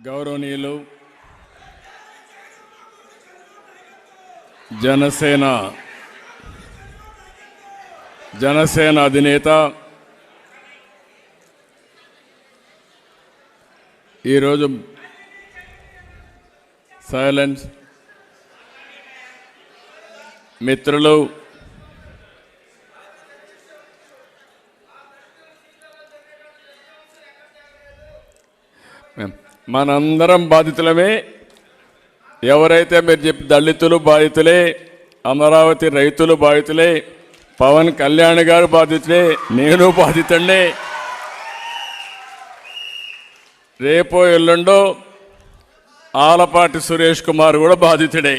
గౌరవనీయులు జనసేన అధినేత ఈరోజు సైలెన్స్ మిత్రులు మనందరం బాధితులమే. ఎవరైతే మీరు చెప్పి దళితులు బాధితులే, అమరావతి రైతులు బాధితులే, పవన్ కళ్యాణ్ గారు బాధితులే, నేను బాధితుడే. రేపో ఎల్లుండో ఆలపాటి సురేష్ కుమార్ కూడా బాధితుడే.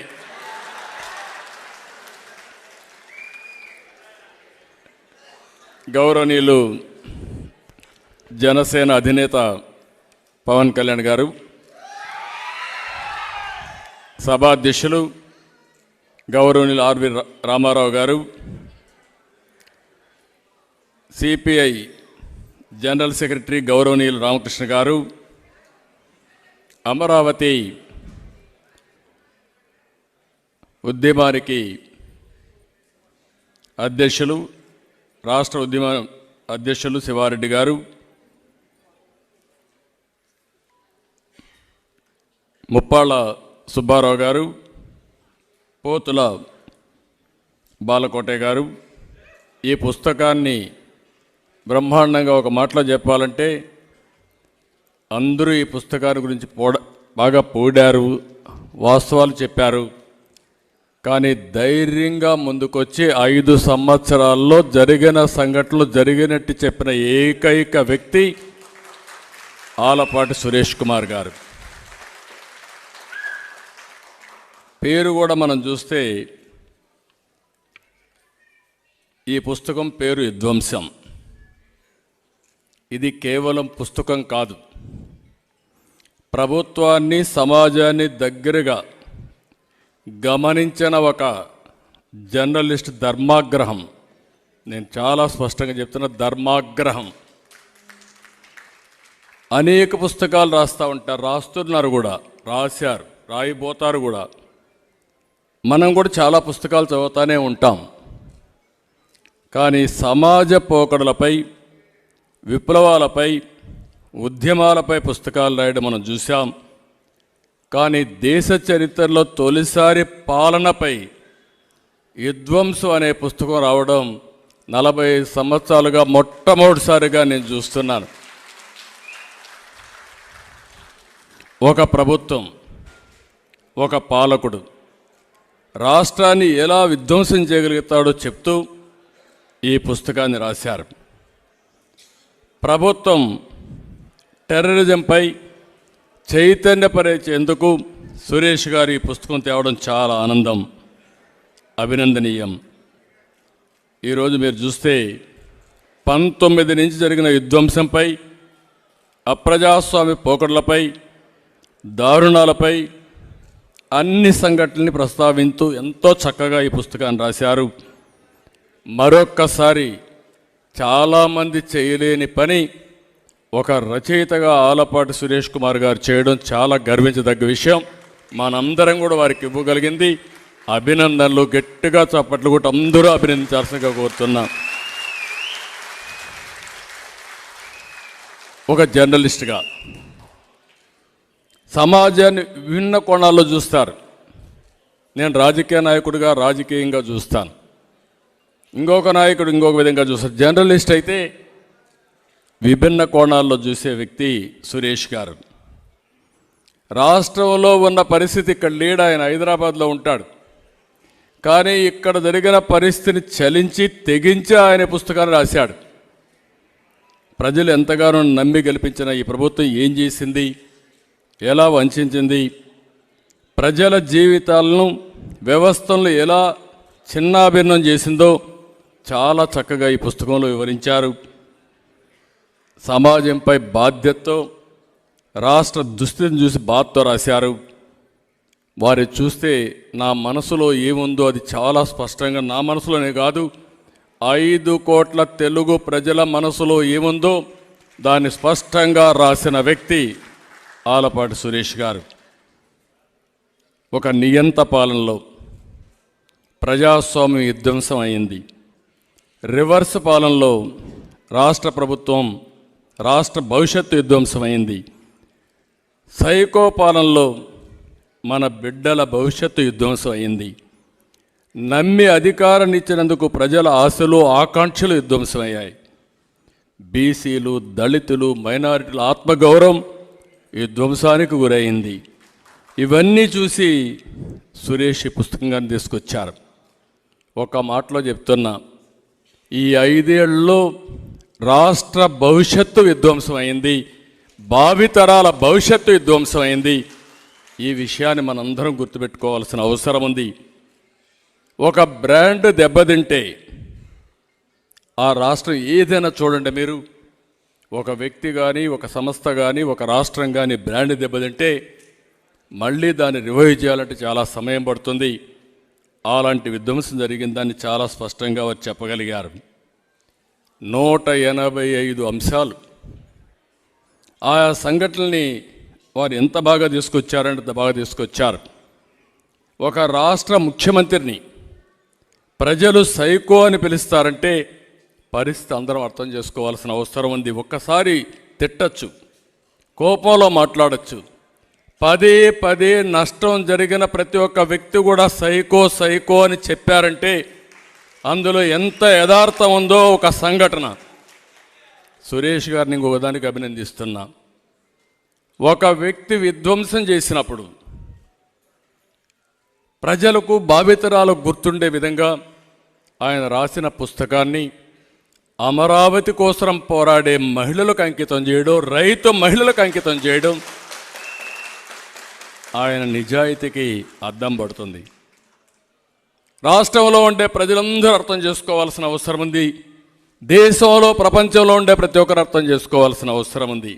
గౌరవనీయులు జనసేన అధినేత పవన్ కళ్యాణ్ గారు, సభాధ్యక్షులు గౌరవనీయులు ఆర్వి రామారావు గారు, సిపిఐ జనరల్ సెక్రటరీ గౌరవనీయులు రామకృష్ణ గారు, అమరావతి ఉద్యమానికి అధ్యక్షులు, రాష్ట్ర ఉద్యమ అధ్యక్షులు శివారెడ్డి గారు, ముప్పాళ్ళ సుబ్బారావు గారు, పోతుల బాలకోటే గారు, ఈ పుస్తకాన్ని బ్రహ్మాండంగా ఒక మాటలో చెప్పాలంటే అందరూ ఈ పుస్తకాన్ని గురించి బాగా పోడారు, వాస్తవాలు చెప్పారు. కానీ ధైర్యంగా ముందుకొచ్చి 5 సంవత్సరాల్లో జరిగిన సంఘటనలు జరిగినట్టు చెప్పిన ఏకైక వ్యక్తి ఆలపాటి సురేష్ కుమార్ గారు. పేరు కూడా మనం చూస్తే ఈ పుస్తకం పేరు విధ్వంసం. ఇది కేవలం పుస్తకం కాదు, ప్రభుత్వాన్ని సమాజాన్ని దగ్గరగా గమనించిన ఒక జర్నలిస్ట్ ధర్మాగ్రహం. నేను చాలా స్పష్టంగా చెప్తున్నా, ధర్మాగ్రహం. అనేక పుస్తకాలు రాస్తూ ఉంటారు, రాస్తున్నారు కూడా, రాశారు, రాయిపోతారు కూడా. మనం కూడా చాలా పుస్తకాలు చదువుతూనే ఉంటాం. కానీ సమాజ పోకడలపై, విప్లవాలపై, ఉద్యమాలపై పుస్తకాలు రాయడం మనం చూసాం. కానీ దేశ చరిత్రలో తొలిసారి పాలనపై విధ్వంసం అనే పుస్తకం రావడం 40 సంవత్సరాలుగా మొట్టమొదటిసారిగా నేను చూస్తున్నాను. ఒక ప్రభుత్వం, ఒక పాలకుడు రాష్ట్రాన్ని ఎలా విధ్వంసం చేయగలుగుతాడో చెప్తూ ఈ పుస్తకాన్ని రాశారు. ప్రభుత్వం టెర్రరిజంపై చైతన్యపరిచేందుకు సురేష్ గారు ఈ పుస్తకం తేవడం చాలా ఆనందం, అభినందనీయం. ఈరోజు మీరు చూస్తే 19 నుంచి జరిగిన విధ్వంసంపై, అప్రజాస్వామ్య పోకడలపై, దారుణాలపై అన్ని సంఘటనల్ని ప్రస్తావించూ ఎంతో చక్కగా ఈ పుస్తకాన్ని రాశారు. మరొక్కసారి చాలామంది చేయలేని పని ఒక రచయితగా ఆలపాటి సురేష్ కుమార్ గారు చేయడం చాలా గర్వించదగ్గ విషయం. మనందరం కూడా వారికి ఇవ్వగలిగింది అభినందనలు. గట్టిగా చప్పట్లు కూడా అందరూ అభినందించాల్సిందిగా కోరుతున్నాం. ఒక జర్నలిస్ట్గా సమాజాన్ని విభిన్న కోణాల్లో చూస్తారు. నేను రాజకీయ నాయకుడిగా రాజకీయంగా చూస్తాను, ఇంకొక నాయకుడు ఇంకొక విధంగా చూస్తారు. జర్నలిస్ట్ అయితే విభిన్న కోణాల్లో చూసే వ్యక్తి సురేష్ గారు. రాష్ట్రంలో ఉన్న పరిస్థితి ఇక్కడ లేడు, ఆయన హైదరాబాద్లో ఉంటాడు. కానీ ఇక్కడ జరిగిన పరిస్థితిని చలించి తెగించి ఆయన పుస్తకాన్ని రాశాడు. ప్రజలు ఎంతగానో నమ్మి గెలిపించిన ఈ ప్రభుత్వం ఏం చేసింది, ఎలా వంచింది, ప్రజల జీవితాలను, వ్యవస్థలను ఎలా చిన్నాభిన్నం చేసిందో చాలా చక్కగా ఈ పుస్తకంలో వివరించారు. సమాజంపై బాధ్యతతో, రాష్ట్ర దుస్థితిని చూసి బాధతో రాశారు. వారి చూస్తే నా మనసులో ఏముందో అది చాలా స్పష్టంగా, నా మనసులోనే కాదు 5 కోట్ల తెలుగు ప్రజల మనసులో ఏముందో దాన్ని స్పష్టంగా రాసిన వ్యక్తి ఆలపాటి సురేష్ గారు ఒక నియంత పాలనలో ప్రజాస్వామ్యం విధ్వంసం అయింది. రివర్స్ పాలనలో రాష్ట్ర ప్రభుత్వం రాష్ట్ర భవిష్యత్తు విధ్వంసమైంది. సైకో పాలనలో మన బిడ్డల భవిష్యత్తు విధ్వంసం అయింది. నమ్మి అధికారాన్ని ఇచ్చినందుకు ప్రజల ఆశలు ఆకాంక్షలు విధ్వంసమయ్యాయి. బీసీలు, దళితులు, మైనారిటీల ఆత్మగౌరవం విధ్వంసానికి గురైంది. ఇవన్నీ చూసి సురేష్ ఈ పుస్తకంగాన్ని తీసుకొచ్చారు. ఒక మాటలో చెప్తున్నా, ఈ 5 ఏళ్లలో రాష్ట్ర భవిష్యత్తు విధ్వంసమైంది, భావితరాల భవిష్యత్తు విధ్వంసమైంది. ఈ విషయాన్ని మనందరం గుర్తుపెట్టుకోవాల్సిన అవసరం ఉంది. ఒక బ్రాండ్ దెబ్బతింటే ఆ రాష్ట్రం ఏదైనా చూడండి, మీరు ఒక వ్యక్తి కానీ, ఒక సంస్థ కానీ, ఒక రాష్ట్రం కానీ బ్రాండ్ దెబ్బతింటే మళ్ళీ దాన్ని రివైవ్ చేయాలంటే చాలా సమయం పడుతుంది. అలాంటి విధ్వంసం జరిగిందని చాలా స్పష్టంగా వారు చెప్పగలిగారు. 185 అంశాలు ఆయా సంఘటనల్ని వారు ఎంత బాగా తీసుకొచ్చారంటే అంత బాగా తీసుకొచ్చారు. ఒక రాష్ట్ర ముఖ్యమంత్రిని ప్రజలు సైకో అని పిలుస్తారంటే పరిస్థితి అందరం అర్థం చేసుకోవాల్సిన అవసరం ఉంది. ఒక్కసారి తిట్టచ్చు, కోపంలో మాట్లాడచ్చు, పదే పదే నష్టం జరిగిన ప్రతి ఒక్క వ్యక్తి కూడా సైకో సైకో అని చెప్పారంటే అందులో ఎంత యథార్థం ఉందో ఒక సంఘటన. సురేష్ గారిని ఇంకొకదానికి అభినందిస్తున్నా. ఒక వ్యక్తి విధ్వంసం చేసినప్పుడు ప్రజలకు భావితరాలకు గుర్తుండే విధంగా ఆయన రాసిన పుస్తకాన్ని అమరావతి కోసం పోరాడే మహిళలకు అంకితం చేయడం, రైతు మహిళలకు అంకితం చేయడం ఆయన నిజాయితీకి అద్దం పడుతుంది. రాష్ట్రంలో ఉండే ప్రజలందరూ అర్థం చేసుకోవాల్సిన అవసరం ఉంది. దేశంలో, ప్రపంచంలో ఉండే ప్రతి ఒక్కరు అర్థం చేసుకోవాల్సిన అవసరం ఉంది.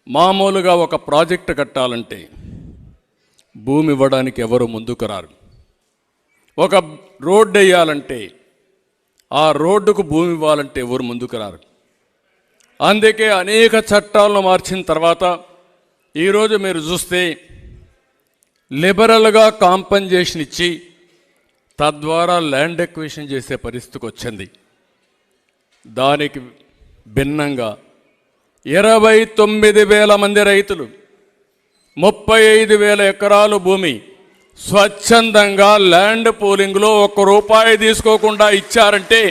మామూలుగా ఒక ప్రాజెక్టు కట్టాలంటే భూమి ఇవ్వడానికి ఎవరు ముందుకు రారు. ఒక రోడ్డు వేయాలంటే, ఆ రోడ్డుకు భూమి ఇవ్వాలంటే ఎవరు ముందుకు రారు. అందుకే అనేక చట్టాలను మార్చిన తర్వాత ఈరోజు మీరు చూస్తే లిబరల్గా కాంపన్సేషన్ ఇచ్చి తద్వారా ల్యాండ్ ఎక్విజిషన్ చేసే పరిస్థితికి వచ్చింది. దానికి భిన్నంగా 29,000 మంది రైతులు 35,000 ఎకరాలు భూమి స్వచ్ఛందంగా ల్యాండ్ పూలింగ్లో ₹1 తీసుకోకుండా ఇచ్చారంటే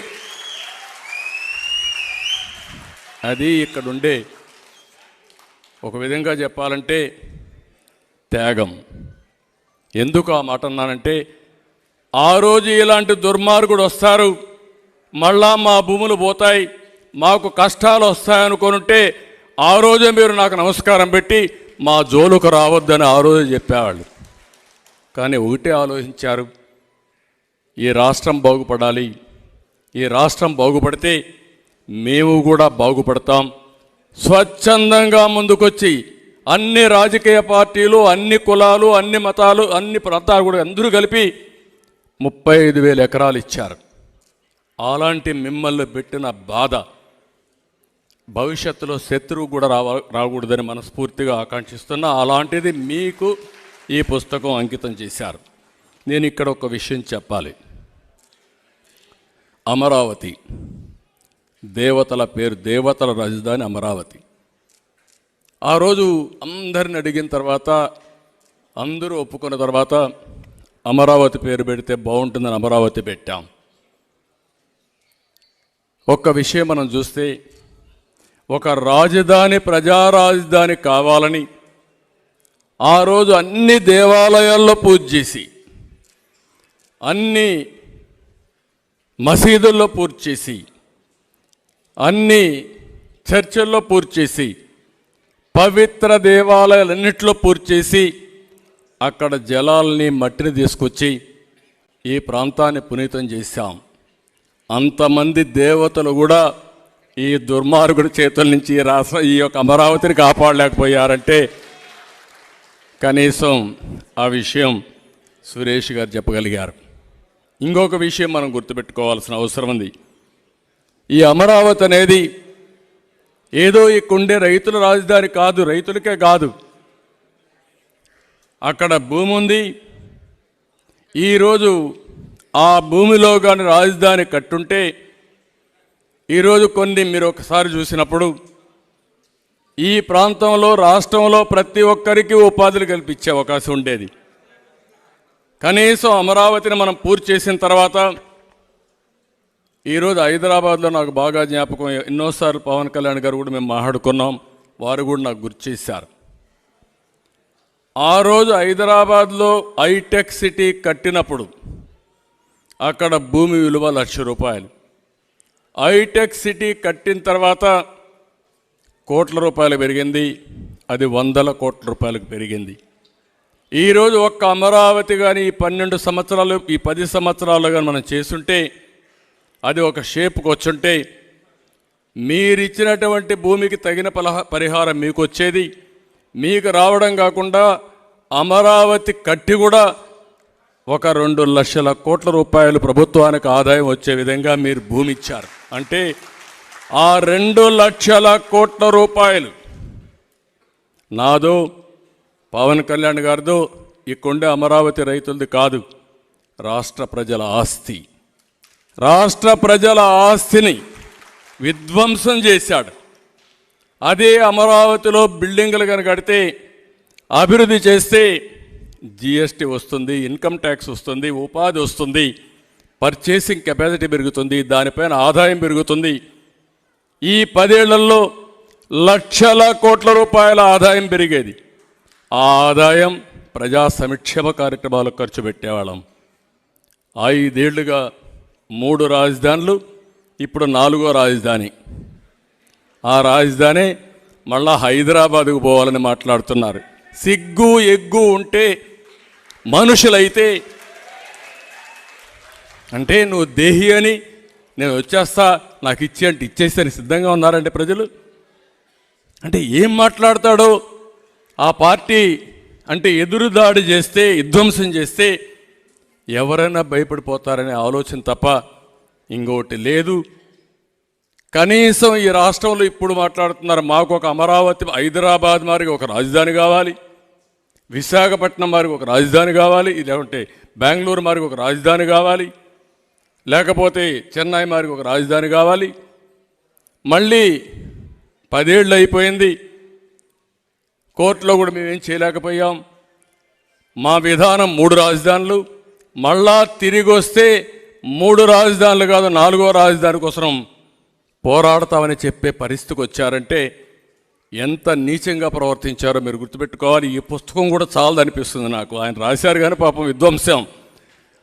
అది ఇక్కడుండే ఒక విధంగా చెప్పాలంటే త్యాగం. ఎందుకు ఆ మాట అన్నానంటే, ఆ రోజు ఇలాంటి దుర్మార్గుడు వస్తారు, మళ్ళా మా భూములు పోతాయి, మాకు కష్టాలు వస్తాయనుకుంటే ఆ రోజే మీరు నాకు నమస్కారం పెట్టి మా జోలుకు రావద్దని ఆ రోజే చెప్పేవాళ్ళు. కానీ ఒకటే ఆలోచించారు, ఈ రాష్ట్రం బాగుపడాలి, ఈ రాష్ట్రం బాగుపడితే మేము కూడా బాగుపడతాం. స్వచ్ఛందంగా ముందుకొచ్చి అన్ని రాజకీయ పార్టీలు, అన్ని కులాలు, అన్ని మతాలు, అన్ని ప్రాంతాలు కూడా అందరూ కలిపి 35,000 ఎకరాలు ఇచ్చారు. అలాంటి మిమ్మల్ని పెట్టిన బాధ భవిష్యత్తులో శత్రువు కూడా రాకూడదని మనస్ఫూర్తిగా ఆకాంక్షిస్తున్నా. అలాంటిది మీకు ఈ పుస్తకం అంకితం చేశారు. నేను ఇక్కడ ఒక విషయం చెప్పాలి. అమరావతి దేవతల పేరు, దేవతల రాజధాని అమరావతి. ఆ రోజు అందరిని అడిగిన తర్వాత, అందరూ ఒప్పుకున్న తర్వాత అమరావతి పేరు పెడితే బాగుంటుందని అమరావతి పెట్టాం. ఒక్క విషయం మనం చూస్తే, ఒక రాజధాని, ప్రజా రాజధాని కావాలని ఆ రోజు అన్ని దేవాలయాల్లో పూజ చేసి, అన్ని మసీదుల్లో పూజ చేసి, అన్ని చర్చిల్లో పూజ చేసి, పవిత్ర దేవాలయాలన్నింటిలో పూజ చేసి, అక్కడ జలాల్ని, మట్టిని తీసుకొచ్చి ఈ ప్రాంతాన్ని పునీతం చేశాం. అంతమంది దేవతలు కూడా ఈ దుర్మార్గుడి చేతుల నుంచి ఈ యొక్క అమరావతిని కాపాడలేకపోయారంటే కనీసం ఆ విషయం సురేష్ గారు చెప్పగలిగారు. ఇంకొక విషయం మనం గుర్తుపెట్టుకోవాల్సిన అవసరం ఉంది. ఈ అమరావతి అనేది ఏదో ఇక్కడుండే రైతుల రాజధాని కాదు, రైతులకే కాదు, అక్కడ భూమి ఉంది. ఈరోజు ఆ భూమిలో కానీ రాజధాని కట్టుంటే ఈరోజు కొన్ని మీరు ఒకసారి చూసినప్పుడు ఈ ప్రాంతంలో రాష్ట్రంలో ప్రతి ఒక్కరికి ఉపాధులు కల్పించే అవకాశం ఉండేది. కనీసం అమరావతిని మనం పూర్తి చేసిన తర్వాత ఈరోజు హైదరాబాద్లో నాకు బాగా జ్ఞాపకం, ఎన్నోసార్లు పవన్ కళ్యాణ్ గారు కూడా మేము మాట్లాడుకున్నాం, వారు కూడా నాకు గుర్తు చేశారు. ఆ రోజు హైదరాబాద్లో హైటెక్ సిటీ కట్టినప్పుడు అక్కడ భూమి విలువ ₹1,00,000. హైటెక్ సిటీ కట్టిన తర్వాత కోట్ల రూపాయలు పెరిగింది, అది వందల కోట్ల రూపాయలకు పెరిగింది. ఈరోజు ఒక్క అమరావతి కానీ ఈ 12 సంవత్సరాలు, ఈ 10 సంవత్సరాలు కానీ మనం చేస్తుంటే అది ఒక షేప్కి వచ్చుంటే మీరిచ్చినటువంటి భూమికి తగిన పరిహారం మీకు వచ్చేది. మీకు రావడం కాకుండా అమరావతి కట్టి కూడా ఒక 2,00,000 కోట్ల రూపాయలు ప్రభుత్వానికి ఆదాయం వచ్చే విధంగా మీరు భూమి ఇచ్చారు. అంటే ఆ 2,00,000 కోట్ల రూపాయలు నాదో, పవన్ కళ్యాణ్ గారిదో, ఇక్కడుండే అమరావతి రైతులది కాదు, రాష్ట్ర ప్రజల ఆస్తి. రాష్ట్ర ప్రజల ఆస్తిని విధ్వంసం చేశాడు. అదే అమరావతిలో బిల్డింగులు కనుక కడితే, అభివృద్ధి చేస్తే జిఎస్టీ వస్తుంది, ఇన్కమ్ ట్యాక్స్ వస్తుంది, ఉపాధి వస్తుంది, పర్చేసింగ్ కెపాసిటీ పెరుగుతుంది, దానిపైన ఆదాయం పెరుగుతుంది. ఈ 10 ఏళ్లలో లక్షల కోట్ల రూపాయల ఆదాయం పెరిగేది. ఆ ఆదాయం ప్రజా సంక్షేమ కార్యక్రమాలకు ఖర్చు పెట్టేవాళ్ళం. 5 ఏళ్లుగా 3 రాజధానులు, ఇప్పుడు 4వ రాజధాని. ఆ రాజధాని మళ్ళా హైదరాబాద్కు పోవాలని మాట్లాడుతున్నారు. సిగ్గు ఎగ్గు ఉంటే మనుషులైతే, అంటే నువ్వు దేహి అని నేను వచ్చేస్తా, నాకు ఇచ్చి అంటే ఇచ్చేస్తే సిద్ధంగా ఉన్నారంటే ప్రజలు. అంటే ఏం మాట్లాడతాడో ఆ పార్టీ, అంటే ఎదురుదాడి చేస్తే, విధ్వంసం చేస్తే ఎవరైనా భయపడిపోతారనే ఆలోచన తప్ప ఇంకోటి లేదు. కనీసం ఈ రాష్ట్రంలో ఇప్పుడు మాట్లాడుతున్నారు, మాకు ఒక అమరావతి, హైదరాబాద్ మారికి ఒక రాజధాని కావాలి, విశాఖపట్నం మారికి ఒక రాజధాని కావాలి, లేకుంటే బెంగళూరు మారికి ఒక రాజధాని కావాలి, లేకపోతే చెన్నై మారికి ఒక రాజధాని కావాలి. మళ్ళీ 10 ఏళ్ళు అయిపోయింది, కోర్టులో కూడా మేమేం చేయలేకపోయాం. మా విధానం 3 రాజధానులు, మళ్ళా తిరిగి వస్తే 3 రాజధానులు కాదు 4వ రాజధాని కోసం పోరాడతామని చెప్పే పరిస్థితికి వచ్చారంటే ఎంత నీచంగా ప్రవర్తించారో మీరు గుర్తుపెట్టుకోవాలి. ఈ పుస్తకం కూడా చాలదు అనిపిస్తుంది నాకు. ఆయన రాశారు కానీ పాపం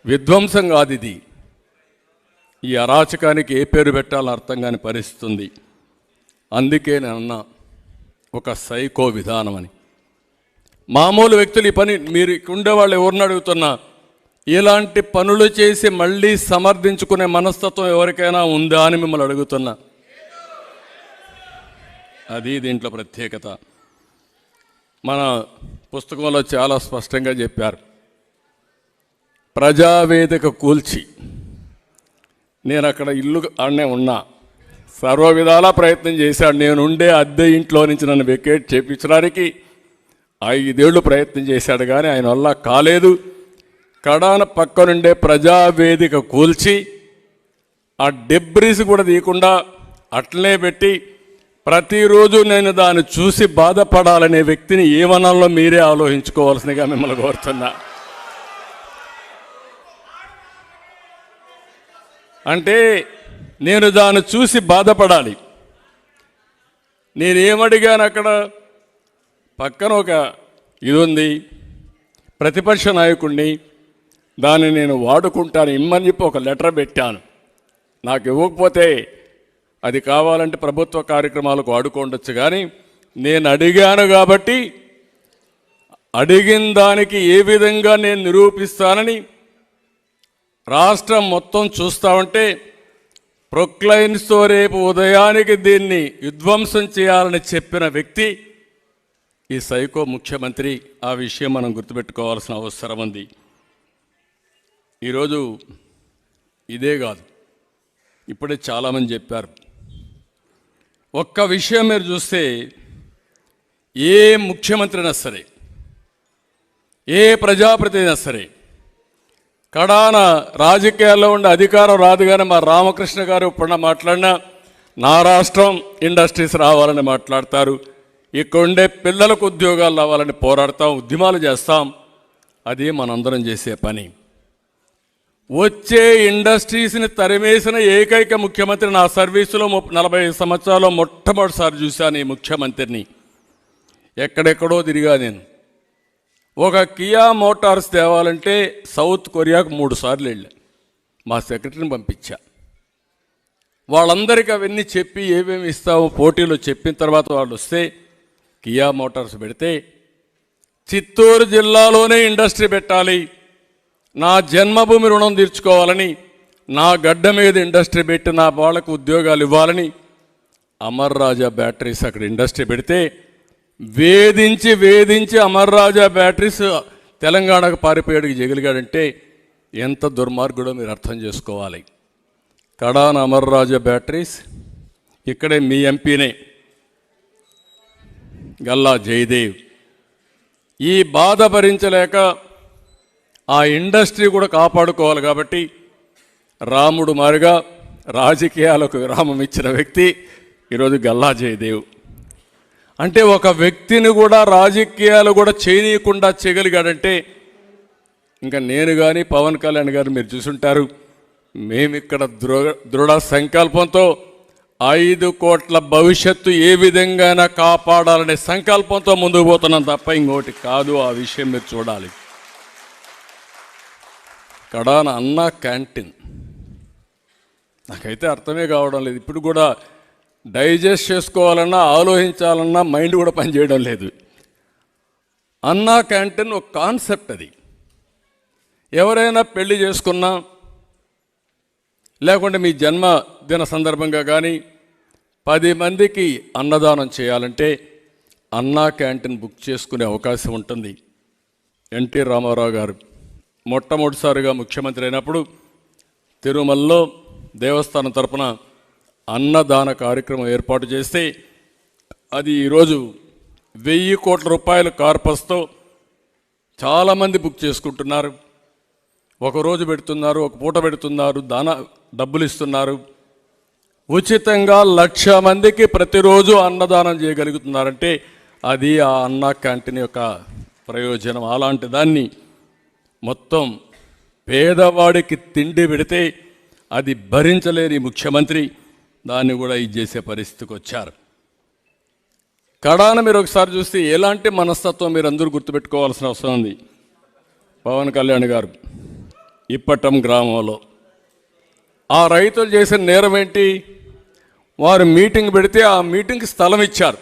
విధ్వంసం కాదు ఇది. ఈ అరాచకానికి ఏ పేరు పెట్టాలని అర్థం కాని పరిస్థితి ఉంది. అందుకే నేను అన్నా ఒక సైకో విధానం అని. మామూలు వ్యక్తులు ఈ పని, మీరు ఉండేవాళ్ళు ఎవరిని అడుగుతున్నా, ఇలాంటి పనులు చేసి మళ్ళీ సమర్థించుకునే మనస్తత్వం ఎవరికైనా ఉందా అని మిమ్మల్ని అడుగుతున్నా. అది దీంట్లో ప్రత్యేకత. మన పుస్తకంలో చాలా స్పష్టంగా చెప్పారు. ప్రజావేదిక కూల్చి, నేను అక్కడ ఇల్లు ఆడనే ఉన్నా, సర్వ విధాలా ప్రయత్నం చేశాడు. నేను ఉండే అద్దె ఇంట్లో నుంచి నన్ను వెకేట్ చేయించడానికి 5 ఏళ్ళు ప్రయత్నం చేశాడు, కానీ ఆయన వల్ల కాలేదు. కడాన పక్కనుండే ప్రజావేదిక కూల్చి ఆ డెబ్రిస్ కూడా తీయకుండా అట్లనే పెట్టి ప్రతిరోజు నేను దాన్ని చూసి బాధపడాలనే వ్యక్తిని ఏమనాలో మీరే ఆలోచించుకోవాల్సిందిగా మిమ్మల్ని కోరుతున్నా. అంటే నేను దాన్ని చూసి బాధపడాలి. నేనేమడిగాను, అక్కడ పక్కన ఒక ఇది ఉంది, ప్రతిపక్ష నాయకుడిని, దాన్ని నేను వాడుకుంటాను ఇమ్మని చెప్పి ఒక లెటర్ పెట్టాను. నాకు ఇవ్వకపోతే అది కావాలంటే ప్రభుత్వ కార్యక్రమాలకు వాడుకోండొచ్చు, కానీ నేను అడిగాను కాబట్టి అడిగిన దానికి ఏ విధంగా నేను నిరూపిస్తానని రాష్ట్రం మొత్తం చూస్తూ ఉంటే ప్రొక్లైన్స్తో రేపు ఉదయానికి దీన్ని విధ్వంసం చేయాలని చెప్పిన వ్యక్తి ఈ సైకో ముఖ్యమంత్రి. ఆ విషయం మనం గుర్తుపెట్టుకోవాల్సిన అవసరం ఉంది. ఈరోజు ఇదే కాదు, ఇప్పుడే చాలామంది చెప్పారు, ఒక్క విషయం మీరు చూస్తే ఏ ముఖ్యమంత్రి అయినా సరే, ఏ ప్రజాప్రతినిధి అయినా సరే, కడాన రాజకీయాల్లో ఉండే అధికారం రాదు. కానీ మా రామకృష్ణ గారు ఇప్పుడు మాట్లాడినా నా రాష్ట్రం ఇండస్ట్రీస్ రావాలని మాట్లాడతారు. ఇక్కడ ఉండే పిల్లలకు ఉద్యోగాలు రావాలని పోరాడతాం, ఉద్యమాలు చేస్తాం. అది మనందరం చేసే పని. వచ్చే ఇండస్ట్రీస్ని తరిమేసిన ఏకైక ముఖ్యమంత్రి నా సర్వీసులో 40 సంవత్సరాల్లో మొట్టమొదటిసారి చూశాను ఈ ముఖ్యమంత్రిని. ఎక్కడెక్కడో తిరిగా నేను. ఒక కియా మోటార్స్ తేవాలంటే సౌత్ కొరియాకు 3 సార్లు వెళ్ళా. మా సెక్రటరీని పంపించా. వాళ్ళందరికీ అవన్నీ చెప్పి ఏమేమి ఇస్తామో పోటీలో చెప్పిన తర్వాత వాళ్ళు వస్తే కియా మోటార్స్ పెడితే చిత్తూరు జిల్లాలోనే ఇండస్ట్రీ పెట్టాలి, నా జన్మభూమి రుణం తీర్చుకోవాలని, నా గడ్డ మీద ఇండస్ట్రీ పెట్టి నా వాళ్ళకు ఉద్యోగాలు ఇవ్వాలని అమర్ రాజా బ్యాటరీస్ అక్కడ ఇండస్ట్రీ పెడితే వేధించి అమర్ రాజా బ్యాటరీస్ తెలంగాణకు పారిపోయాడికి జగిలిగాడంటే ఎంత దుర్మార్గుడో మీరు అర్థం చేసుకోవాలి. కడాన అమర్ రాజా బ్యాటరీస్ ఇక్కడే మీ ఎంపీనే గల్లా జయదేవ్. ఈ బాధ భరించలేక ఆ ఇండస్ట్రీ కూడా కాపాడుకోవాలి కాబట్టి రాముడు మారిగా రాజకీయాలకు విరామం ఇచ్చిన వ్యక్తి ఈరోజు గల్లా జయదేవ్. అంటే ఒక వ్యక్తిని కూడా రాజకీయాలు కూడా చేయనీయకుండా చేయగలిగాడంటే ఇంకా నేను కానీ పవన్ కళ్యాణ్ గారు మీరు చూసుంటారు. మేమిక్కడ దృఢ సంకల్పంతో 5 కోట్ల భవిష్యత్తు ఏ విధంగా కాపాడాలనే సంకల్పంతో ముందుకు పోతున్నాం తప్ప ఇంకోటి కాదు. ఆ విషయం మీరు చూడాలి. కడాన అన్నా క్యాంటీన్ నాకైతే అర్థమే కావడం లేదు. ఇప్పుడు కూడా డైజెస్ట్ చేసుకోవాలన్నా ఆలోచించాలన్నా మైండ్ కూడా పనిచేయడం లేదు. అన్నా క్యాంటీన్ ఒక కాన్సెప్ట్. అది ఎవరైనా పెళ్లి చేసుకున్నా లేకుంటే మీ జన్మదిన సందర్భంగా కానీ 10 మందికి అన్నదానం చేయాలంటే అన్నా క్యాంటీన్ బుక్ చేసుకునే అవకాశం ఉంటుంది. ఎన్టీ రామారావు గారు మొట్టమొదటిసారిగా ముఖ్యమంత్రి అయినప్పుడు తిరుమలలో దేవస్థానం తరపున అన్నదాన కార్యక్రమం ఏర్పాటు చేస్తే అది ఈరోజు 1000 కోట్ల రూపాయల కార్పస్తో చాలామంది బుక్ చేసుకుంటున్నారు. ఒకరోజు పెడుతున్నారు, ఒక పూట పెడుతున్నారు, డబ్బులు ఇస్తున్నారు. ఉచితంగా 1,00,000 మందికి ప్రతిరోజు అన్నదానం చేయగలుగుతున్నారంటే అది ఆ అన్నా క్యాంటీన్ యొక్క ప్రయోజనం. అలాంటి దాన్ని మొత్తం పేదవాడికి తిండి పెడితే అది భరించలేని ముఖ్యమంత్రి దాన్ని కూడా ఇది చేసే పరిస్థితికి వచ్చారు. కడాన మీరు ఒకసారి చూస్తే ఎలాంటి మనస్తత్వం మీరు అందరూ గుర్తుపెట్టుకోవాల్సిన అవసరం ఉంది. పవన్ కళ్యాణ్ గారు ఇప్పటం గ్రామంలో ఆ రైతులు చేసిన నేరం ఏంటి? వారు మీటింగ్ పెడితే ఆ మీటింగ్కి స్థలం ఇచ్చారు.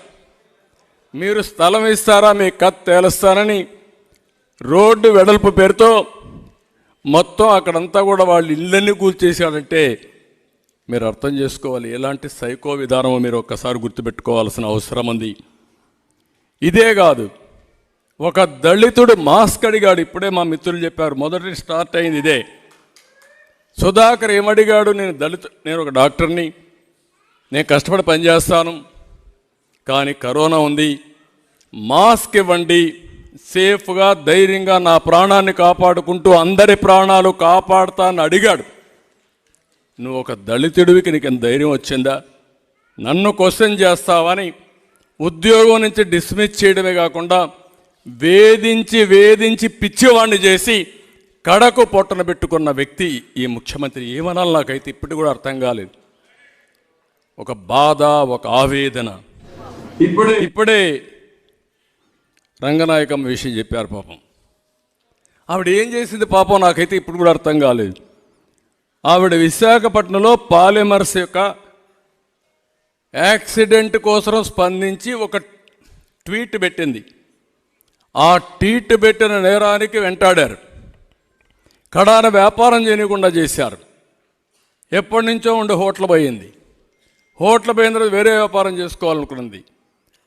మీరు స్థలం ఇస్తారా మీ కత్ తేలుస్తారని రోడ్డు వెడల్పు పేరుతో మొత్తం అక్కడంతా కూడా వాళ్ళు ఇళ్ళన్నీ కూల్చేశాడంటే మీరు అర్థం చేసుకోవాలి ఎలాంటి సైకో విధానమో మీరు ఒక్కసారి గుర్తుపెట్టుకోవాల్సిన అవసరం ఉంది. ఇదే కాదు, ఒక దళితుడు మాస్క్ అడిగాడు. ఇప్పుడే మా మిత్రులు చెప్పారు, మొదటి స్టార్ట్ అయింది ఇదే. సుధాకర్ ఏమడిగాడు? నేను ఒక డాక్టర్ని, నేను కష్టపడి పనిచేస్తాను, కానీ కరోనా ఉంది, మాస్క్ ఇవ్వండి, సేఫ్గా ధైర్యంగా నా ప్రాణాన్ని కాపాడుకుంటూ అందరి ప్రాణాలు కాపాడుతానని అడిగాడు. నువ్వు ఒక దళితుడివికి నీకు ఎంత ధైర్యం వచ్చిందా? నన్ను క్వశ్చన్ చేస్తావని ఉద్యోగం నుంచి డిస్మిస్ చేయడమే కాకుండా వేధించి పిచ్చివాణ్ణి చేసి కడకు పొట్టన పెట్టుకున్న వ్యక్తి ఈ ముఖ్యమంత్రి. ఏమనాలి నాకైతే ఇప్పుడు కూడా అర్థం కాలేదు. ఒక బాధ, ఒక ఆవేదన. ఇప్పుడే రంగనాయకమ్మ విషయం చెప్పారు. పాపం ఆవిడ ఏం చేసింది పాపం నాకైతే ఇప్పుడు కూడా అర్థం కాలేదు. ఆవిడ విశాఖపట్నంలో పాలిమర్స్ యొక్క యాక్సిడెంట్ కోసం స్పందించి ఒక ట్వీట్ పెట్టింది. ఆ ట్వీట్ పెట్టిన నేరానికి వెంటాడారు. కడాన వ్యాపారం చేయకుండా చేశారు. ఎప్పటి నుంచో ఉండే హోటల్ పోయింది. హోటల్ పోయిన తర్వాత వేరే వ్యాపారం చేసుకోవాలనుకున్నది.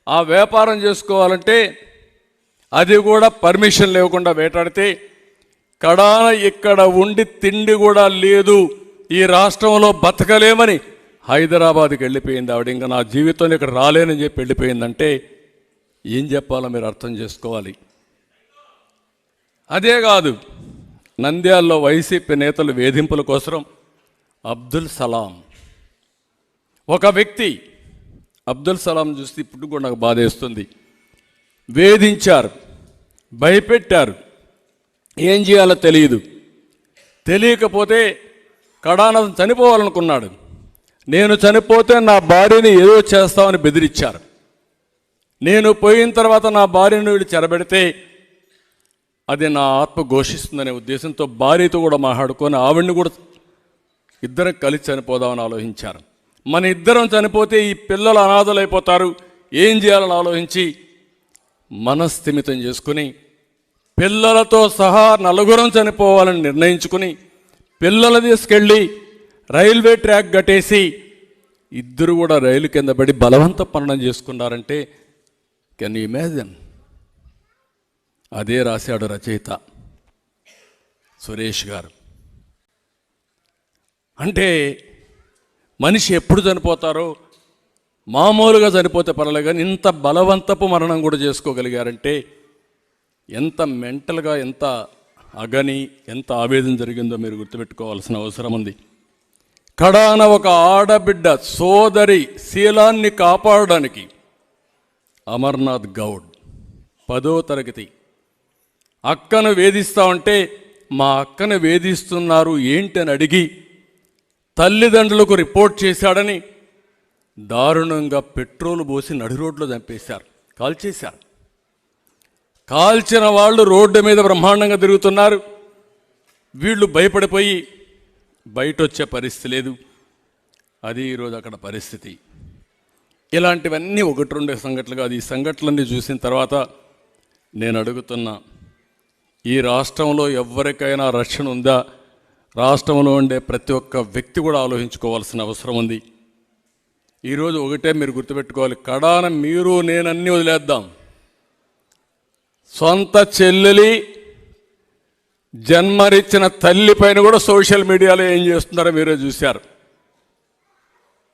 ఆ వ్యాపారం చేసుకోవాలంటే అది కూడా పర్మిషన్ లేకుండా వేటాడితే కడాన ఇక్కడ ఉండి తిండి కూడా లేదు, ఈ రాష్ట్రంలో బతకలేమని హైదరాబాద్కి వెళ్ళిపోయింది ఆవిడ. ఇంకా నా జీవితంలో ఇక్కడ రాలేనని చెప్పి వెళ్ళిపోయిందంటే ఏం చెప్పాలో మీరు అర్థం చేసుకోవాలి. అదే కాదు, నంద్యాలలో వైసీపీ నేతలు వేధింపుల కోసం అబ్దుల్ సలాం ఒక వ్యక్తి, అబ్దుల్ సలాం చూస్తే ఇప్పుడు కూడా నాకు బాధేస్తుంది. వేధించారు, భయపెట్టారు, ఏం చేయాలో తెలియకపోతే కడాన చనిపోవాలనుకున్నాడు. నేను చనిపోతే నా భార్యని ఏదో చేస్తామని బెదిరించారు. నేను పోయిన తర్వాత నా భార్యను వీళ్ళు చెరబెడితే అది నా ఆత్మ ఘోషిస్తుందనే ఉద్దేశంతో భార్యతో కూడా మాట్లాడుకొని ఆవిడ్ని కూడా ఇద్దరం కలిసి చనిపోదామని ఆలోచించారు. మన ఇద్దరం చనిపోతే ఈ పిల్లలు అనాథలైపోతారు, ఏం చేయాలని ఆలోచించి మనస్థిమితం చేసుకుని పిల్లలతో సహా నలుగురం చనిపోవాలని నిర్ణయించుకుని పిల్లలు తీసుకెళ్ళి రైల్వే ట్రాక్ కట్టేసి ఇద్దరు కూడా రైలు కింద పడి బలవంత పననం చేసుకున్నారంటే కెన్ యు ఇమాజిన్? అదే రాశాడు రచయిత సురేష్ గారు. అంటే మనిషి ఎప్పుడు చనిపోతారో, మామూలుగా చనిపోతే పర్వాలేదు కానీ ఇంత బలవంతపు మరణం కూడా చేసుకోగలిగారంటే ఎంత మెంటల్గా, ఎంత అగని, ఎంత ఆవేదన జరిగిందో మీరు గుర్తుపెట్టుకోవాల్సిన అవసరం ఉంది. కడాన ఒక ఆడబిడ్డ సోదరి శీలాన్ని కాపాడడానికి అమర్నాథ్ గౌడ్ 10వ తరగతి అక్కను వేధిస్తా ఉంటే మా అక్కను వేధిస్తున్నారు ఏంటని అడిగి తల్లిదండ్రులకు రిపోర్ట్ చేశాడని దారుణంగా పెట్రోల్ పోసి నడి రోడ్లో చంపేశారు, కాల్చేశారు. కాల్చిన వాళ్ళు రోడ్డు మీద బ్రహ్మాండంగా తిరుగుతున్నారు. వీళ్ళు భయపడిపోయి బయట వచ్చే పరిస్థితి లేదు. అది ఈరోజు అక్కడ పరిస్థితి. ఇలాంటివన్నీ 1-2 సంఘటనలు కాదు. ఈ సంఘటనలన్నీ చూసిన తర్వాత నేను అడుగుతున్నా, ఈ రాష్ట్రంలో ఎవరికైనా రక్షణ ఉందా? రాష్ట్రంలో ఉండే ప్రతి ఒక్క వ్యక్తి కూడా ఆలోచించుకోవాల్సిన అవసరం ఉంది. ఈరోజు ఒకటే మీరు గుర్తుపెట్టుకోవాలి, కడాన మీరు నేనన్నీ వదిలేద్దాం. సొంత చెల్లెలి జన్మనిచ్చిన తల్లి పైన కూడా సోషల్ మీడియాలో ఏం చేస్తున్నారో మీరే చూశారు.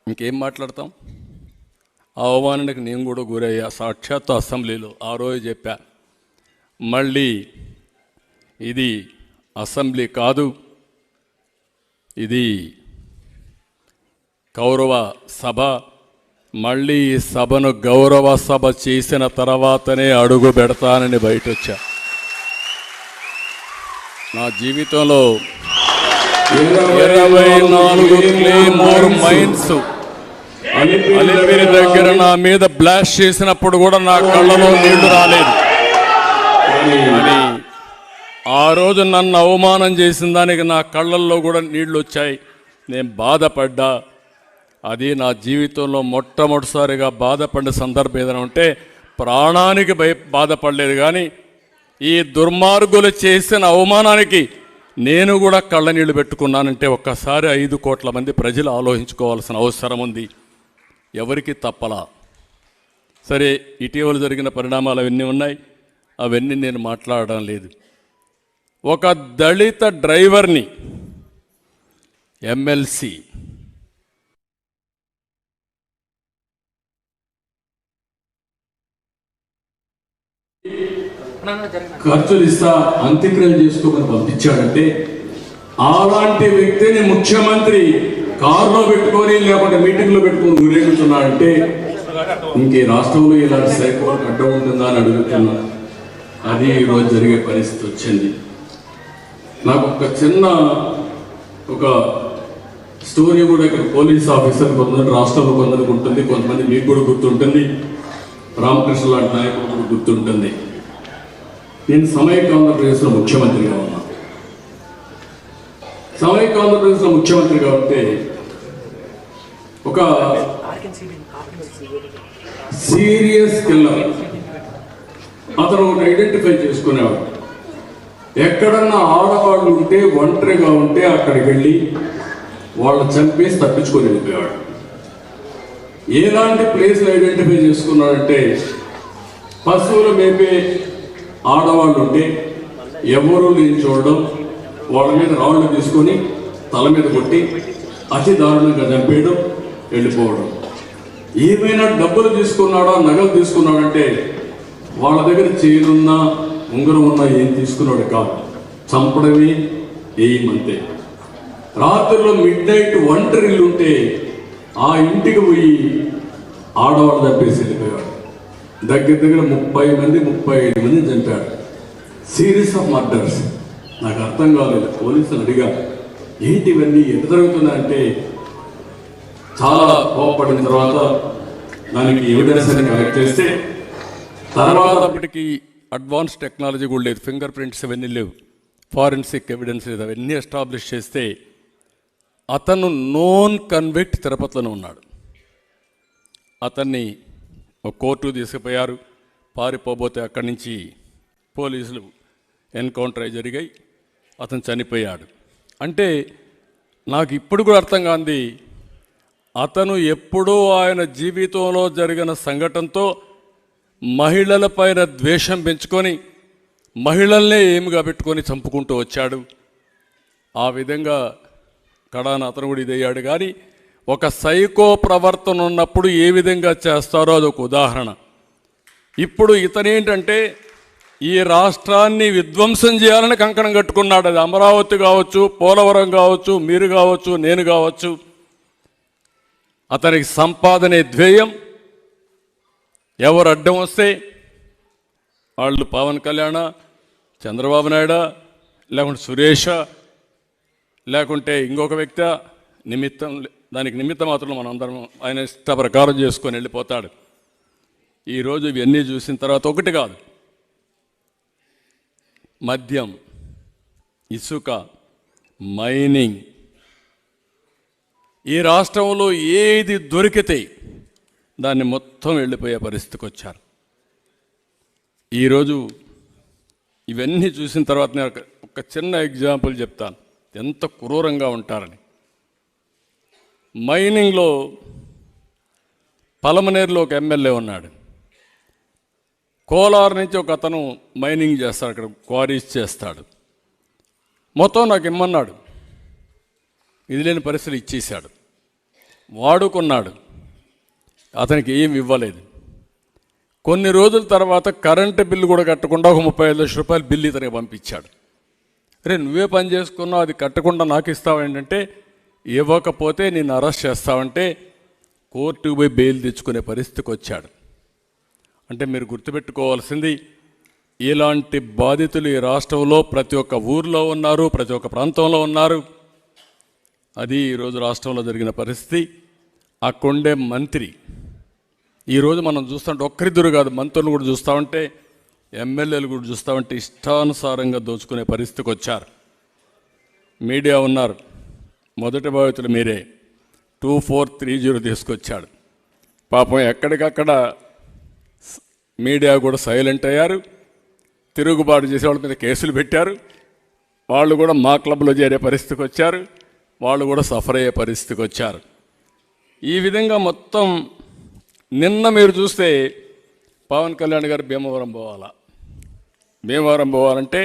ఇంకేం మాట్లాడతాం? ఆ అవమానానికి నేను కూడా గురయ్యా సాక్షాత్తు అసెంబ్లీలో. ఆ రోజు చెప్పా, మళ్ళీ ఇది అసెంబ్లీ కాదు, ఇది గౌరవ సభ. మళ్ళీ ఈ సభను గౌరవ సభ చేసిన తర్వాతనే అడుగు పెడతానని బయట వచ్చా. నా జీవితంలో 24 క్లేమోర్ మైన్స్ అలిపిరి దగ్గర నా మీద బ్లాస్ట్ చేసినప్పుడు కూడా నా కళ్ళలో నీళ్లు రాలేదు. అని ఆ రోజు నన్ను అవమానం చేసిన దానికి నా కళ్ళల్లో కూడా నీళ్లు వచ్చాయి. నేను బాధపడ్డా. అది నా జీవితంలో మొట్టమొదటిసారిగా బాధపడిన సందర్భం ఏదైనా ఉంటే ప్రాణానికి బాధపడలేదు. కానీ ఈ దుర్మార్గులు చేసిన అవమానానికి నేను కూడా కళ్ళ నీళ్లు పెట్టుకున్నానంటే ఒక్కసారి 5 కోట్ల మంది ప్రజలు ఆలోచించుకోవాల్సిన అవసరం ఉంది. ఎవరికి తప్పలా. సరే, ఇటీవల జరిగిన పరిణామాలు అవన్నీ ఉన్నాయి, అవన్నీ నేను మాట్లాడడం లేదు. ఒక దళిత డ్రైవర్ని ఎమ్మెల్సీ ఖర్చులు ఇస్తా అంత్యక్రియలు చేసుకోమని పంపించాడంటే అలాంటి వ్యక్తిని ముఖ్యమంత్రి కారులో పెట్టుకొని లేకపోతే మీటింగ్లో పెట్టుకొని ఊరేగుతున్నాడంటే ఇంకే రాష్ట్రంలో ఇలాంటి సైకోలకు అడ్డం ఉంటుందా అని అడుగుతున్నా. అది ఈరోజు జరిగే పరిస్థితి వచ్చింది. నాకు ఒక చిన్న స్టోరీ కూడా ఇక్కడ పోలీస్ ఆఫీసర్ కొంతమంది రాష్ట్రంలో కొందరికి ఉంటుంది, కొంతమంది మీకు కూడా గుర్తుంటుంది, రామకృష్ణ లాంటి నాయకులు కూడా గుర్తుంటుంది. నేను సమైక్య ఆంధ్రప్రదేశ్లో ముఖ్యమంత్రిగా ఉన్నా. సమైక్య ఆంధ్రప్రదేశ్లో ముఖ్యమంత్రిగా ఉంటే ఒక సీరియస్ కిల్లర్ అతను ఒకటి ఐడెంటిఫై చేసుకునేవాడు. ఎక్కడన్నా ఆడవాళ్ళు ఉంటే, ఒంటరిగా ఉంటే అక్కడికి వెళ్ళి వాళ్ళని చంపేసి తప్పించుకొని వెళ్ళిపోయాడు. ఎలాంటి ప్లేస్లు ఐడెంటిఫై చేసుకున్నాడంటే, పశువులు మేపే ఆడవాళ్ళు ఉంటే ఎవరు లేని చూడడం, వాళ్ళ మీద రాళ్ళు తీసుకొని తల మీద కొట్టి అతి దారుణంగా చంపేయడం, వెళ్ళిపోవడం. ఏమైనా డబ్బులు తీసుకున్నాడా, నగలు తీసుకున్నాడంటే వాళ్ళ దగ్గర చైనున్నా ఉంగరం ఉన్నా ఏం తీసుకున్నాడు కాదు, చంపడమే ఏం అంతే. రాత్రిలో మిడ్ నైట్ ఒంటరిల్లు ఉంటే ఆ ఇంటికి పోయి ఆడవాళ్ళు తప్పేసి వెళ్ళిపోయాడు. దగ్గర దగ్గర 30 మంది 35 మంది చంపాడు. Series of murders. నాకు అర్థం కాలేదు. పోలీసులు అడిగా ఏంటి ఇవన్నీ ఎంత జరుగుతున్నాయంటే చాలా కోపపడిన తర్వాత దానికి ఎవిడెన్స్ అని కలెక్ట్ చేస్తే తర్వాత అప్పటికి అడ్వాన్స్ టెక్నాలజీ కూడా లేదు, ఫింగర్ ప్రింట్స్ అవన్నీ లేవు, ఫారెన్సిక్ ఎవిడెన్స్ లేదు, అవన్నీ ఎస్టాబ్లిష్ చేస్తే అతను నోన్ కన్విక్ట్ తిరుపతిలోనే ఉన్నాడు. అతన్ని ఒక కోర్టు తీసుకుపోయారు. పారిపోబోతే అక్కడి నుంచి పోలీసులు ఎన్కౌంటర్ అయి జరిగాయి, అతను చనిపోయాడు. అంటే నాకు ఇప్పుడు కూడా అర్థం కాంది, అతను ఎప్పుడూ ఆయన జీవితంలో జరిగిన సంఘటనతో మహిళలపైన ద్వేషం పెంచుకొని మహిళల్నే ఏమిగా పెట్టుకొని చంపుకుంటూ వచ్చాడు. ఆ విధంగా కడాన అతను కూడా ఇదయ్యాడు. కానీ ఒక సైకో ప్రవర్తన ఉన్నప్పుడు ఏ విధంగా చేస్తారో అదొక ఉదాహరణ. ఇప్పుడు ఇతనేంటంటే ఈ రాష్ట్రాన్ని విధ్వంసం చేయాలని కంకణం కట్టుకున్నాడు. అది అమరావతి కావచ్చు, పోలవరం కావచ్చు, మీరు కావచ్చు, నేను కావచ్చు. అతనికి సంపాదనే ధ్యేయం. ఎవరు అడ్డం వస్తే వాళ్ళు పవన్ కళ్యాణ, చంద్రబాబు నాయుడు, లేకుంటే సురేష, లేకుంటే ఇంకొక వ్యక్తి నిమిత్తం, దానికి నిమిత్తం మాత్రం మనం అందరం ఆయన ఇష్ట ప్రకారం చేసుకొని వెళ్ళిపోతాడు. ఈరోజు ఇవన్నీ చూసిన తర్వాత ఒకటి కాదు, మద్యం, ఇసుక, మైనింగ్, ఈ రాష్ట్రంలో ఏది దొరికితే దాన్ని మొత్తం వెళ్ళిపోయే పరిస్థితికి వచ్చారు. ఈరోజు ఇవన్నీ చూసిన తర్వాత నేను ఒక చిన్న ఎగ్జాంపుల్ చెప్తాను, ఎంత క్రూరంగా ఉంటారని. మైనింగ్లో పలమనేరులో ఒక ఎమ్మెల్యే ఉన్నాడు. కోలార్ నుంచి ఒక అతను మైనింగ్ చేస్తాడు, అక్కడ క్వారీస్ చేస్తాడు. మొత్తం నాకు ఇమ్మన్నాడు, ఇది లేని పరిస్థితులు ఇచ్చేశాడు. వాడుకున్నాడు, అతనికి ఏం ఇవ్వలేదు. కొన్ని రోజుల తర్వాత కరెంటు బిల్లు కూడా కట్టకుండా ఒక 35 లక్షల రూపాయల బిల్లు ఇతనికి పంపించాడు. అరే నువ్వే పని చేసుకున్నావు, అది కట్టకుండా నాకు ఇస్తావేంటంటే, ఇవ్వకపోతే నేను అరెస్ట్ చేస్తావంటే కోర్టుకు పోయి బెయిల్ తెచ్చుకునే పరిస్థితికి వచ్చాడు. అంటే మీరు గుర్తుపెట్టుకోవాల్సింది, ఇలాంటి బాధితులు ఈ రాష్ట్రంలో ప్రతి ఒక్క ఊర్లో ఉన్నారు, ప్రతి ఒక్క ప్రాంతంలో ఉన్నారు. అది ఈరోజు రాష్ట్రంలో జరిగిన పరిస్థితి. ఆ కొండే మంత్రి ఈరోజు మనం చూస్తుంటే ఒక్కరిద్దరు కాదు, మంత్రులు కూడా చూస్తామంటే, ఎమ్మెల్యేలు కూడా చూస్తామంటే ఇష్టానుసారంగా దోచుకునే పరిస్థితికి వచ్చారు. మీడియా ఉన్నారు, మొదటి బాధితులు మీరే. 2430 తీసుకొచ్చాడు. పాపం ఎక్కడికక్కడ మీడియా కూడా సైలెంట్ అయ్యారు. తిరుగుబాటు చేసే వాళ్ళ మీద కేసులు పెట్టారు. వాళ్ళు కూడా మా క్లబ్లో చేరే పరిస్థితికి వచ్చారు. వాళ్ళు కూడా సఫర్ అయ్యే పరిస్థితికి వచ్చారు. ఈ విధంగా మొత్తం నిన్న మీరు చూస్తే పవన్ కళ్యాణ్ గారు భీమవరం పోవాలా, భీమవరం పోవాలంటే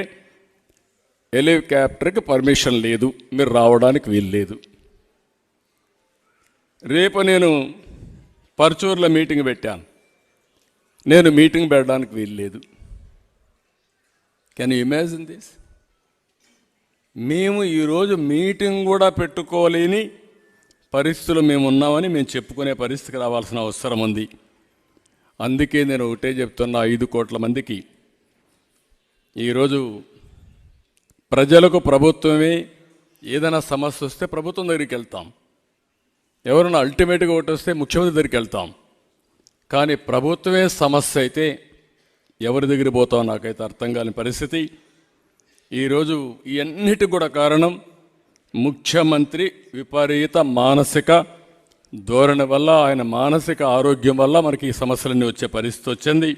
హెలికాప్టర్కి పర్మిషన్ లేదు, మీరు రావడానికి వీలు లేదు. రేపు నేను పర్చూర్లో మీటింగ్ పెట్టాను, నేను మీటింగ్ పెట్టడానికి వీలు లేదు. Can you imagine this? మేము ఈరోజు మీటింగ్ కూడా పెట్టుకోలేని పరిస్థితులు మేము ఉన్నామని మేము చెప్పుకునే పరిస్థితికి రావాల్సిన అవసరం ఉంది. అందుకే నేను ఒకటే చెప్తున్నా, 5 కోట్ల మందికి ఈరోజు ప్రజలకు ప్రభుత్వమే ఏదైనా సమస్య వస్తే ప్రభుత్వం దగ్గరికి వెళ్తాం, ఎవరైనా అల్టిమేట్గా ఒకటి వస్తే ముఖ్యమంత్రి దగ్గరికి వెళ్తాం. కానీ ప్రభుత్వమే సమస్య అయితే ఎవరి దగ్గర పోతాం నాకైతే అర్థం కాని పరిస్థితి. ఈరోజు ఇవన్నిటికి కూడా కారణం ముఖ్యమంత్రి విపరీత మానసిక ధోరణి వల్ల, ఆయన మానసిక ఆరోగ్యం వల్ల మనకి ఈ సమస్యలన్నీ వచ్చే పరిస్థితి వచ్చింది.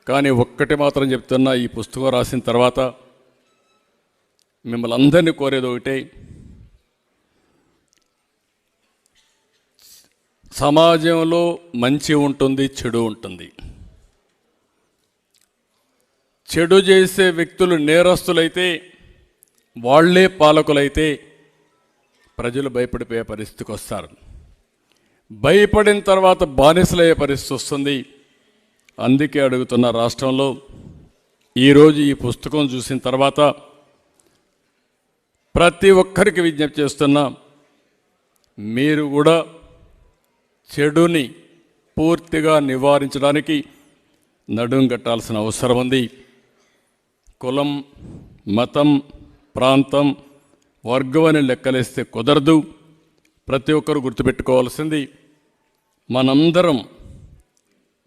కానీ ఒక్కటి మాత్రం చెప్తున్నా, ఈ పుస్తకం రాసిన తర్వాత మిమ్మల్ని అందరినీ కోరేది ఒకటే, సమాజంలో మంచి ఉంటుంది, చెడు ఉంటుంది. చెడు చేసే వ్యక్తులు నేరస్తులైతే, వాళ్లే పాలకులైతే ప్రజలు భయపడిపోయే పరిస్థితికి వస్తారు. భయపడిన తర్వాత బానిసలయ్యే పరిస్థితి వస్తుంది. అందుకే అడుగుతున్న రాష్ట్రంలో ఈరోజు ఈ పుస్తకం చూసిన తర్వాత ప్రతి ఒక్కరికి విజ్ఞప్తి చేస్తున్నా, మీరు కూడా చెడుని పూర్తిగా నివారించడానికి నడుం కట్టాల్సిన అవసరం ఉంది. కులం, మతం, ప్రాంతం, వర్గం అని లెక్కలేస్తే కుదరదు. ప్రతి ఒక్కరు గుర్తుపెట్టుకోవాల్సింది, మనందరం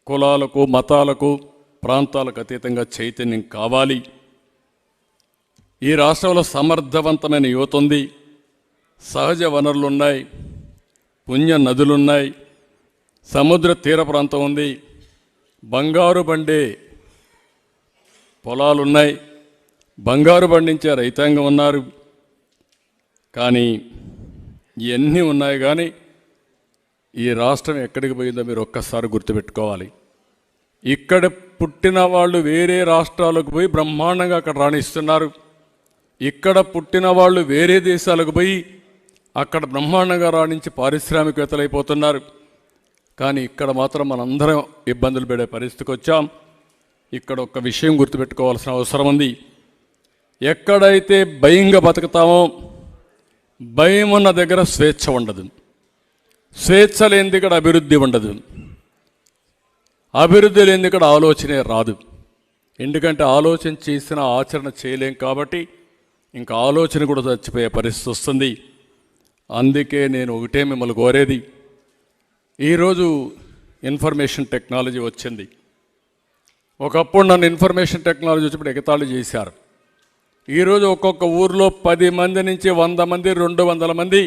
కులాలకు, మతాలకు, ప్రాంతాలకు అతీతంగా చైతన్యం కావాలి. ఈ రాష్ట్రంలో సమర్థవంతమైన యువత ఉంది, సహజ వనరులు ఉన్నాయి, పుణ్య నదులున్నాయి, సముద్ర తీర ప్రాంతం ఉంది, బంగారు పండే పొలాలున్నాయి, బంగారు పండించే రైతాంగం ఉన్నారు. కానీ ఇవన్నీ ఉన్నాయి, కానీ ఈ రాష్ట్రం ఎక్కడికి పోయిందో మీరు ఒక్కసారి గుర్తుపెట్టుకోవాలి. ఇక్కడ పుట్టిన వాళ్ళు వేరే రాష్ట్రాలకు పోయి బ్రహ్మాండంగా అక్కడ రాణిస్తున్నారు. ఇక్కడ పుట్టిన వాళ్ళు వేరే దేశాలకు పోయి అక్కడ బ్రహ్మాండంగా రాణించి పారిశ్రామికవేత్తలు అయిపోతున్నారు. కానీ ఇక్కడ మాత్రం మనందరం ఇబ్బందులు పడే పరిస్థితికి వచ్చాం. ఇక్కడ ఒక విషయం గుర్తుపెట్టుకోవాల్సిన అవసరం ఉంది. ఎక్కడైతే భయంగా బతుకుతామో, భయం ఉన్న దగ్గర స్వేచ్ఛ ఉండదు. స్వేచ్ఛ లేనిది ఇక్కడ అభివృద్ధి ఉండదు. అభివృద్ధి లేనిది ఇక్కడ ఆలోచనే రాదు. ఎందుకంటే ఆలోచన చేసిన ఆచరణ చేయలేం కాబట్టి ఇంకా ఆలోచన కూడా చచ్చిపోయే పరిస్థితి వస్తుంది. అందుకే నేను ఒకటే మిమ్మల్ని కోరేది, ఈరోజు ఇన్ఫర్మేషన్ టెక్నాలజీ వచ్చింది. ఒకప్పుడు నన్ను ఇన్ఫర్మేషన్ టెక్నాలజీ వచ్చినప్పుడు ఎగతాళి చేశారు. ఈరోజు ఒక్కొక్క ఊర్లో 10 మంది నుంచి 100 మంది, 200 మంది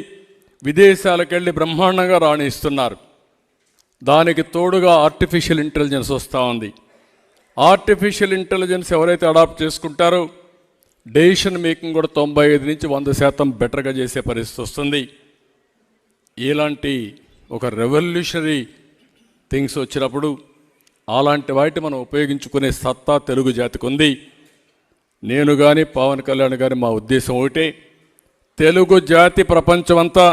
విదేశాలకు వెళ్ళి బ్రహ్మాండంగా రాణిస్తున్నారు. దానికి తోడుగా ఆర్టిఫిషియల్ ఇంటెలిజెన్స్ వస్తూ ఉంది. ఆర్టిఫిషియల్ ఇంటెలిజెన్స్ ఎవరైతే అడాప్ట్ చేసుకుంటారో డెసిషన్ మేకింగ్ కూడా 95 నుంచి 100% బెటర్గా చేసే పరిస్థితి వస్తుంది. ఇలాంటి ఒక రెవల్యూషనరీ థింగ్స్ వచ్చినప్పుడు అలాంటి వాటి మనం ఉపయోగించుకునే సత్తా తెలుగు జాతికి ఉంది. నేను కానీ పవన్ కళ్యాణ్ గారి మా ఉద్దేశం ఒకటే, తెలుగు జాతి ప్రపంచమంతా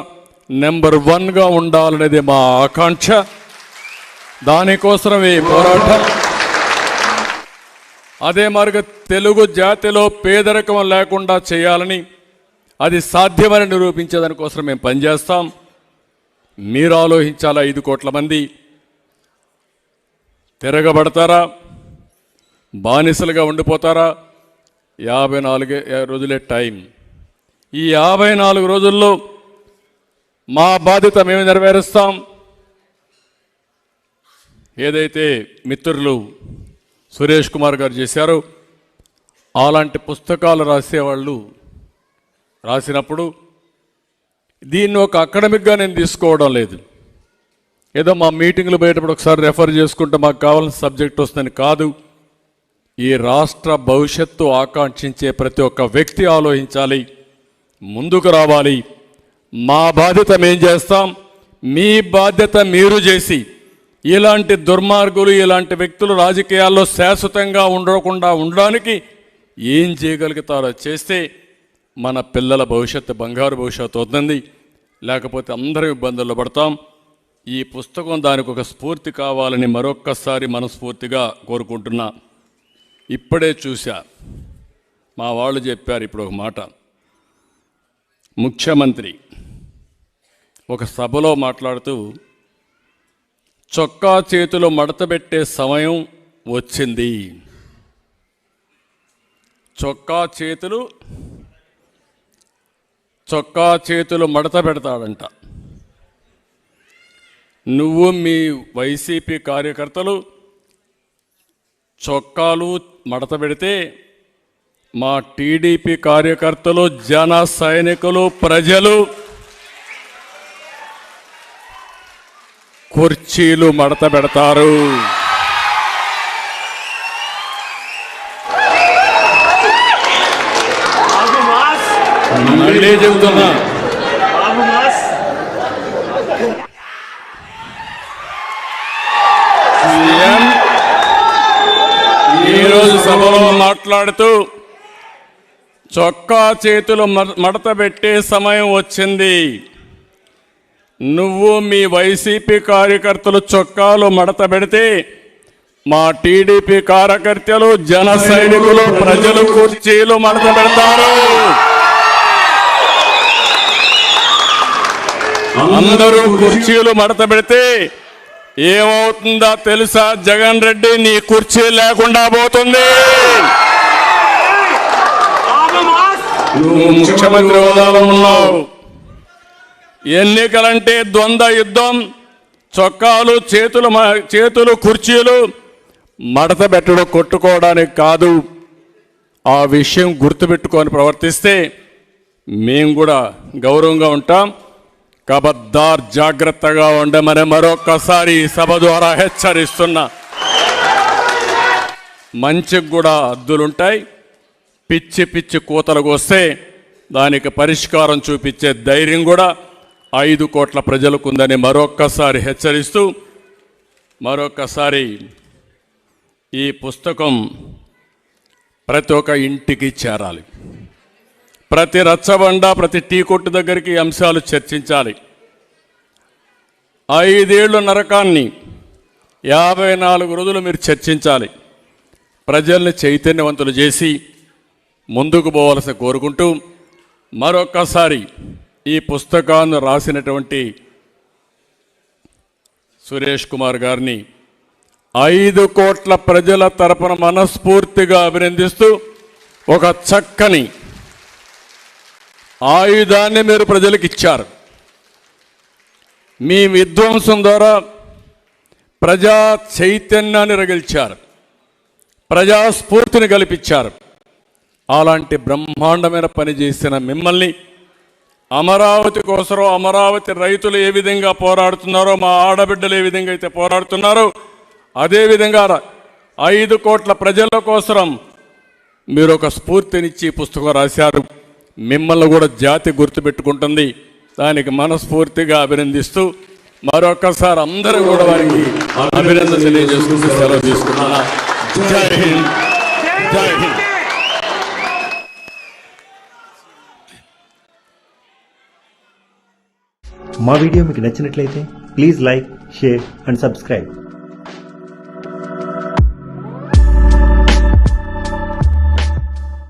నెంబర్ 1గా ఉండాలనేది మా ఆకాంక్ష. దానికోసం ఈ పోరాటం. అదే మార్గం తెలుగు జాతిలో పేదరికం లేకుండా చేయాలని, అది సాధ్యమని నిరూపించేదానికోసం మేము పనిచేస్తాం. మీరు ఆలోచించాలా, 5 కోట్ల మంది తిరగబడతారా, బానిసలుగా ఉండిపోతారా? 54 రోజులే టైం. ఈ 54 రోజుల్లో మా బాధ్యత మేము నెరవేరుస్తాం. ఏదైతే మిత్రులు సురేష్ కుమార్ గారు చేశారో అలాంటి పుస్తకాలు రాసేవాళ్ళు రాసినప్పుడు దీన్ని ఒక అకాడమిక్గా నేను తీసుకోవడం లేదు. ఏదో మా మీటింగ్లు పోయేటప్పుడు ఒకసారి రెఫర్ చేసుకుంటే మాకు కావాల్సిన సబ్జెక్ట్ వస్తుందని కాదు. ఈ రాష్ట్ర భవిష్యత్తు ఆకాంక్షించే ప్రతి ఒక్క వ్యక్తి ఆలోచించాలి, ముందుకు రావాలి. మా బాధ్యత మేం చేస్తాం, మీ బాధ్యత మీరు చేసి ఇలాంటి దుర్మార్గులు, ఇలాంటి వ్యక్తులు రాజకీయాల్లో శాశ్వతంగా ఉండకుండా ఉండడానికి ఏం చేయగలుగుతారో చేస్తే మన పిల్లల భవిష్యత్తు బంగారు భవిష్యత్తు అవుతుంది. లేకపోతే అందరం ఇబ్బందుల్లో పడతాం. ఈ పుస్తకం దానికి ఒక స్ఫూర్తి కావాలని మరొక్కసారి మనస్ఫూర్తిగా కోరుకుంటున్నా. ఇప్పుడే చూశా, మా వాళ్ళు చెప్పారు ఇప్పుడు ఒక మాట. ముఖ్యమంత్రి ఒక సభలో మాట్లాడుతూ చొక్కా చేతులు మడతబెట్టే సమయం వచ్చింది. చొక్కా చేతులు మడత పెడతాడంట. నువ్వు మీ వైసీపీ కార్యకర్తలు చొక్కాలు మడత పెడితే మా టీడీపీ కార్యకర్తలు, జన సైనికులు, ప్రజలు కుర్చీలు మడత పెడతారు. మళ్ళీ చెబుతున్నా, ఈరోజు సభలో మాట్లాడుతూ చొక్కా చేతులు మడత పెట్టే సమయం వచ్చింది. నువ్వు మీ వైసీపీ కార్యకర్తలు చొక్కాలు మడత పెడితే మా టీడీపీ కార్యకర్తలు జన సైనికులు ప్రజలు కుర్చీలు మడత పెడతారు. అందరూ కుర్చీలు మడత పెడితే ఏమవుతుందో తెలుసా? జగన్ రెడ్డి నీ కుర్చీ లేకుండా పోతుంది. నువ్వు ముఖ్యమంత్రి హోదాలో ఉన్నావు. ఎన్నికలంటే ద్వంద్వ యుద్ధం, చొక్కాలు చేతులు కుర్చీలు మడత పెట్టడం కొట్టుకోవడానికి కాదు. ఆ విషయం గుర్తుపెట్టుకొని ప్రవర్తిస్తే మేము కూడా గౌరవంగా ఉంటాం. కబద్దార్ జాగ్రత్తగా ఉండమని మరొక్కసారి సభ ద్వారా హెచ్చరిస్తున్నా. మంచికి కూడా హద్దులుంటాయి. పిచ్చి పిచ్చి కూతలకు వస్తే దానికి పరిష్కారం చూపించే ధైర్యం కూడా 5 కోట్ల ప్రజలకు ఉందని మరొక్కసారి హెచ్చరిస్తూ, మరొక్కసారి ఈ పుస్తకం ప్రతి ఒక్క ఇంటికి చేరాలి. ప్రతి రచ్చబండ, ప్రతి టీ కొట్టు దగ్గరికి అంశాలు చర్చించాలి. 5 ఏళ్ల నరకాన్ని 54 రోజులు మీరు చర్చించాలి. ప్రజల్ని చైతన్యవంతులు చేసి ముందుకు పోవాల్సి కోరుకుంటూ, మరొక్కసారి ఈ పుస్తకాన్ని రాసినటువంటి సురేష్ కుమార్ గారిని 5 కోట్ల ప్రజల తరపున మనస్ఫూర్తిగా అభినందిస్తూ, ఒక చక్కని ఆయుధాన్ని మీరు ప్రజలకు ఇచ్చారు. మీ విధ్వంసం ద్వారా ప్రజా చైతన్యాన్ని రగిల్చారు, ప్రజాస్ఫూర్తిని కల్పించారు. అలాంటి బ్రహ్మాండమైన పని చేసిన మిమ్మల్ని, అమరావతి కోసం అమరావతి రైతులు ఏ విధంగా పోరాడుతున్నారో, మా ఆడబిడ్డలు ఏ విధంగా అయితే పోరాడుతున్నారో, అదేవిధంగా 5 కోట్ల ప్రజల కోసం మీరు ఒక స్ఫూర్తినిచ్చి పుస్తకం రాశారు. మిమ్మల్ని కూడా జాతి గుర్తుపెట్టుకుంటుంది. దానికి మనస్ఫూర్తిగా అభినందిస్తూ, మరొకసారి అందరూ కూడా వారికి అభినందన తెలియజేసుకుంటూ సెలవు తీసుకున్నాను. జై హింద్, జై హింద్. మా వీడియో మీకు నచ్చినట్లయితే please like, share and subscribe.